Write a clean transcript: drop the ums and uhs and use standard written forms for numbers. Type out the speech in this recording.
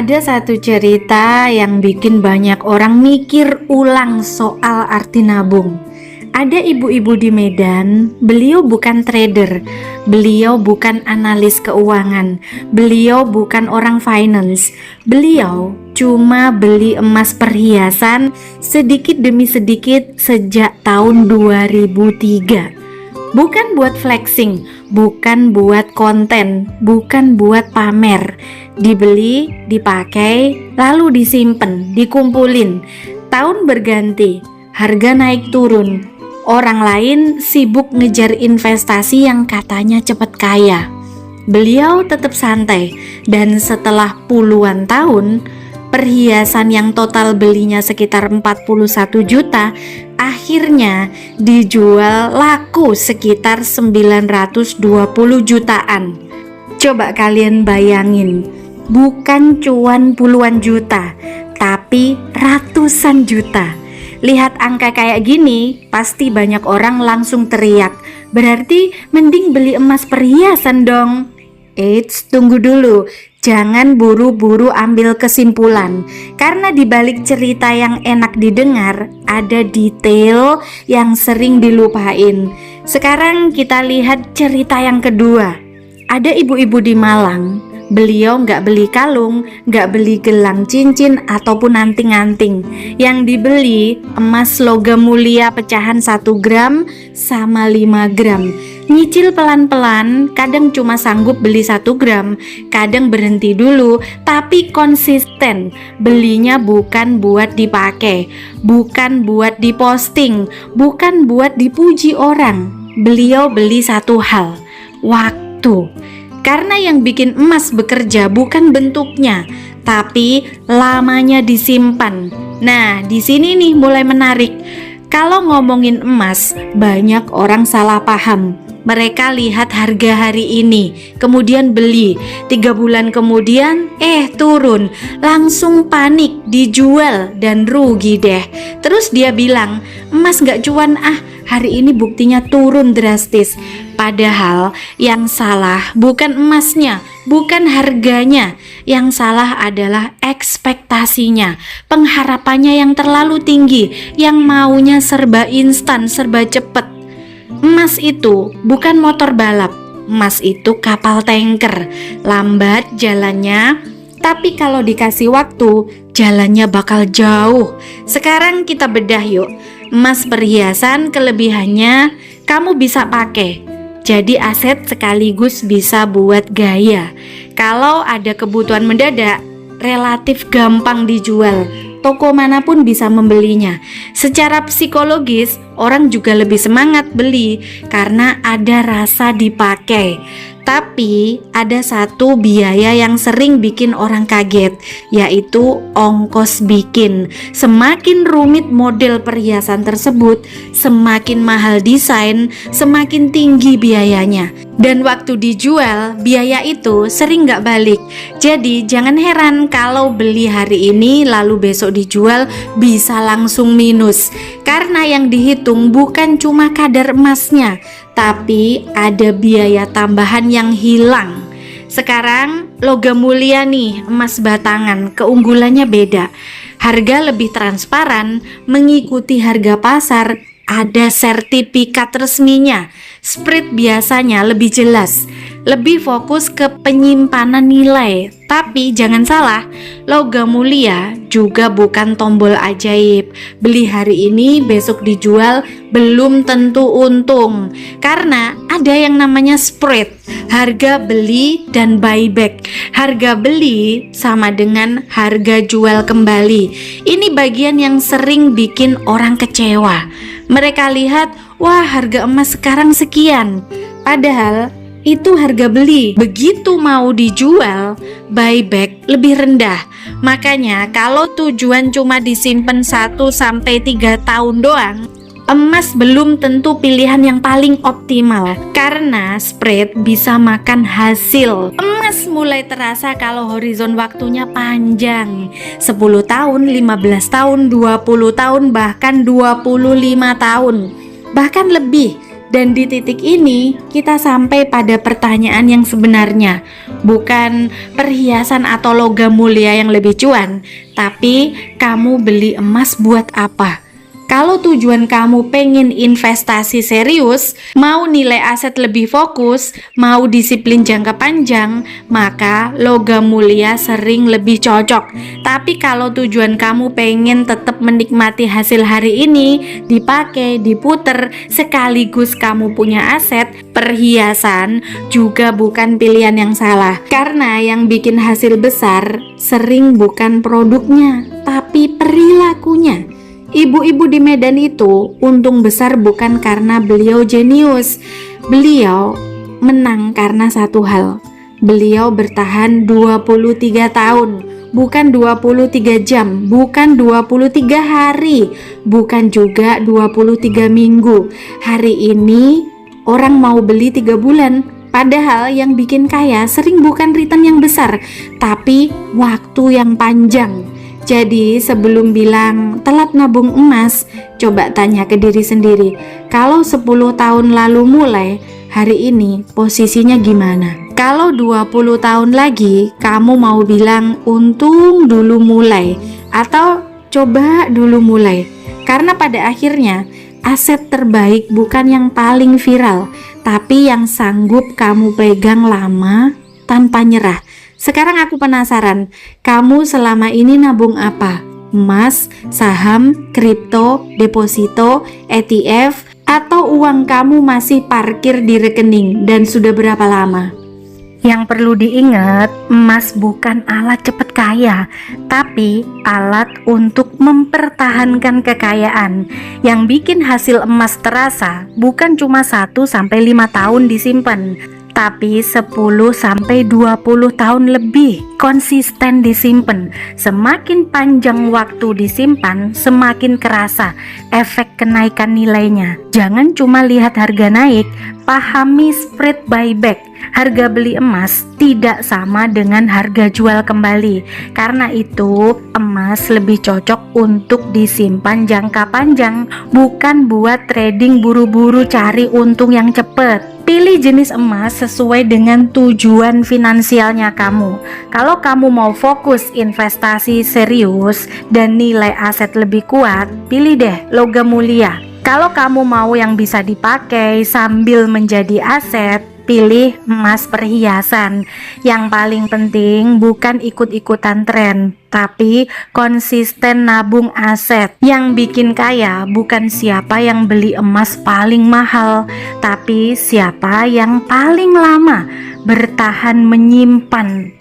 Ada satu cerita yang bikin banyak orang mikir ulang soal arti nabung. Ada ibu-ibu di Medan, beliau bukan trader, beliau bukan analis keuangan, beliau bukan orang finance, beliau cuma beli emas perhiasan sedikit demi sedikit sejak tahun 2003. Bukan buat flexing, bukan buat konten, bukan buat pamer. Dibeli, dipakai, lalu disimpan, dikumpulin. Tahun berganti, harga naik turun. Orang lain sibuk ngejar investasi yang katanya cepat kaya. Beliau tetap santai, dan setelah puluhan tahun, perhiasan yang total belinya sekitar 41 juta akhirnya dijual laku sekitar 920 jutaan. Coba kalian bayangin, bukan cuan puluhan juta, tapi ratusan juta. Lihat angka kayak gini, pasti banyak orang langsung teriak, berarti mending beli emas perhiasan dong. Eits, tunggu dulu. Jangan buru-buru ambil kesimpulan, karena di balik cerita yang enak didengar ada detail yang sering dilupain. Sekarang kita lihat cerita yang kedua. Ada ibu-ibu di Malang, beliau nggak beli kalung, nggak beli gelang cincin ataupun anting-anting. Yang dibeli emas logam mulia pecahan 1 gram sama 5 gram. Nyicil pelan-pelan, kadang cuma sanggup beli 1 gram, kadang berhenti dulu, tapi konsisten. Belinya bukan buat dipakai, bukan buat diposting, bukan buat dipuji orang. Beliau beli satu hal, waktu. Karena yang bikin emas bekerja bukan bentuknya, tapi lamanya disimpan. Nah, di sini nih mulai menarik. Kalau ngomongin emas, banyak orang salah paham. Mereka lihat harga hari ini, kemudian beli. 3 bulan kemudian, turun. Langsung panik, dijual, dan rugi deh. Terus dia bilang, emas gak cuan hari ini buktinya turun drastis. Padahal yang salah bukan emasnya, bukan harganya. Yang salah adalah ekspektasinya, pengharapannya yang terlalu tinggi, yang maunya serba instan, serba cepet. Emas itu bukan motor balap, emas itu kapal tanker, lambat jalannya, tapi kalau dikasih waktu, jalannya bakal jauh. Sekarang kita bedah yuk. Emas perhiasan kelebihannya kamu bisa pakai, jadi aset sekaligus bisa buat gaya. Kalau ada kebutuhan mendadak, relatif gampang dijual. Toko manapun bisa membelinya. Secara psikologis, orang juga lebih semangat beli karena ada rasa dipakai. Tapi ada satu biaya yang sering bikin orang kaget, yaitu ongkos bikin. Semakin rumit model perhiasan tersebut, semakin mahal desain, semakin tinggi biayanya. Dan waktu dijual, biaya itu sering gak balik. Jadi jangan heran kalau beli hari ini lalu besok dijual bisa langsung minus. Karena yang dihitung bukan cuma kadar emasnya, tapi ada biaya tambahan yang hilang. Sekarang logam mulia nih, emas batangan, keunggulannya beda. Harga lebih transparan, mengikuti harga pasar, ada sertifikat resminya. Spread biasanya lebih jelas, lebih fokus ke penyimpanan nilai. Tapi jangan salah, logam mulia juga bukan tombol ajaib. Beli hari ini, besok dijual, belum tentu untung. Karena ada yang namanya spread, harga beli dan buyback. Harga beli sama dengan harga jual kembali. Ini bagian yang sering bikin orang kecewa. Mereka lihat, wah harga emas sekarang sekian, padahal itu harga beli. Begitu mau dijual, buyback lebih rendah. Makanya kalau tujuan cuma disimpan 1-3 tahun doang, emas belum tentu pilihan yang paling optimal. Karena spread bisa makan hasil. Emas mulai terasa kalau horizon waktunya panjang, 10 tahun, 15 tahun, 20 tahun, bahkan 25 tahun, bahkan lebih. Dan di titik ini kita sampai pada pertanyaan yang sebenarnya, bukan perhiasan atau logam mulia yang lebih cuan, tapi kamu beli emas buat apa? Kalau tujuan kamu pengen investasi serius, mau nilai aset lebih fokus, mau disiplin jangka panjang, maka logam mulia sering lebih cocok. Tapi kalau tujuan kamu pengen tetap menikmati hasil hari ini, dipakai, diputer, sekaligus kamu punya aset, perhiasan juga bukan pilihan yang salah. Karena yang bikin hasil besar sering bukan produknya, tapi perilakunya. Ibu-ibu di Medan itu untung besar bukan karena beliau jenius. Beliau menang karena satu hal. Beliau bertahan 23 tahun, bukan 23 jam, bukan 23 hari, bukan juga 23 minggu. Hari ini orang mau beli 3 bulan. Padahal yang bikin kaya sering bukan return yang besar, tapi waktu yang panjang. Jadi sebelum bilang telat nabung emas, coba tanya ke diri sendiri, kalau 10 tahun lalu mulai, hari ini posisinya gimana? Kalau 20 tahun lagi kamu mau bilang untung dulu mulai atau coba dulu mulai. Karena pada akhirnya aset terbaik bukan yang paling viral, tapi yang sanggup kamu pegang lama tanpa nyerah. Sekarang aku penasaran, kamu selama ini nabung apa? Emas, saham, kripto, deposito, ETF, atau uang kamu masih parkir di rekening dan sudah berapa lama? Yang perlu diingat, emas bukan alat cepat kaya, tapi alat untuk mempertahankan kekayaan. Yang bikin hasil emas terasa bukan cuma 1-5 tahun disimpan, tapi 10-20 tahun lebih konsisten disimpan. Semakin panjang waktu disimpan, semakin kerasa efek kenaikan nilainya. Jangan cuma lihat harga naik, pahami spread buyback. Harga beli emas tidak sama dengan harga jual kembali. Karena itu, emas lebih cocok untuk disimpan jangka panjang, bukan buat trading buru-buru cari untung yang cepat. Pilih jenis emas sesuai dengan tujuan finansialnya kamu. Kalau kamu mau fokus investasi serius dan nilai aset lebih kuat, pilih deh logam mulia. Kalau kamu mau yang bisa dipakai sambil menjadi aset, pilih emas perhiasan. Yang paling penting bukan ikut-ikutan tren, tapi konsisten nabung aset. Yang bikin kaya bukan siapa yang beli emas paling mahal, tapi siapa yang paling lama bertahan menyimpan